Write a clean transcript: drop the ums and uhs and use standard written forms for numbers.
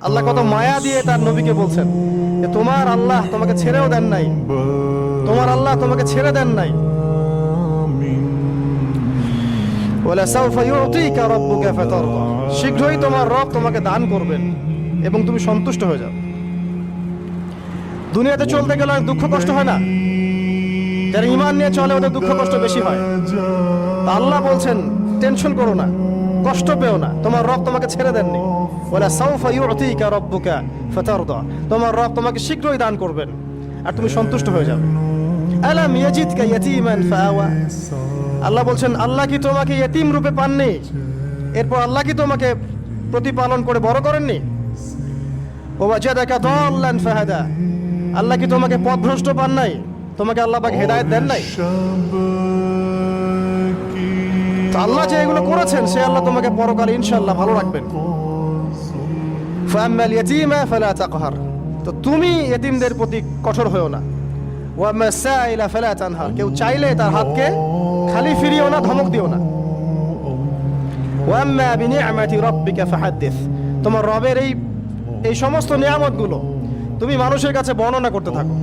আল্লাহ কত মায়া দিয়ে তার নবীকে বলছেন যে তোমার আল্লাহ তোমাকে ছেড়েও দেন নাই, তোমার আল্লাহ তোমাকে ছেড়ে দেন নাই। ওয়ালাসাউফা ইউতিকা রাব্বুকা ফাতারদা, শীঘ্রই তোমার রব তোমাকে দান করবেন এবং তুমি সন্তুষ্ট হয়ে যাও। দুনিয়াতে চলতে গেলে অনেক দুঃখ কষ্ট হয় না? যারা ঈমান নিয়ে চলে ওদের দুঃখ কষ্ট বেশি হয়। তা আল্লাহ বলছেন টেনশন করো না, কষ্ট পেও না, তোমার রব তোমাকে ছেড়ে দেননি। ওয়ালাসাউফা ইউতিকা রাব্বুকা ফাতারদা, তোমার রব তোমাকে শীঘ্রই দান করবেন আর তুমি সন্তুষ্ট হয়ে যাবে। আলাম ইয়াজিদকা ইয়াতীমান ফাআওয়া, আল্লাহ বলছেন আল্লাহ কি তোমাকে ইয়েতিম রূপে পাননি? এরপর আল্লাহ কি তোমাকে প্রতিপালন করে বড় করেননি? ওয়াজাদাকা দাল্লান ফাহাদা, আল্লাহ কি তোমাকে পথভ্রষ্ট পান নাই? তোমাকে আল্লাহ পাক হেদায়েত দেন নাই? তো আল্লাহ যে এগুলো করেছেন সে আল্লাহ তোমাকে পরকালে ইনশাআল্লাহ ভালো রাখবেন। ফাআম্মাল ইয়াতীমা ফালা তাকহার, তো তুমি ইয়েতিমদের প্রতি কঠোর হয়ো না। ওয়াম্মা সাইলা ফালা তানহার, কেউ চাইলে তার হাতকে খালি ফিরিও না, ধমক দিও না। ওয়াম্মা বিনিআমাতি রাব্বিকা ফাহাদ্দিস, তোমার রবের এই সমস্ত নিয়ামতগুলো তুমি মানুষের কাছে বর্ণনা করতে থাকো।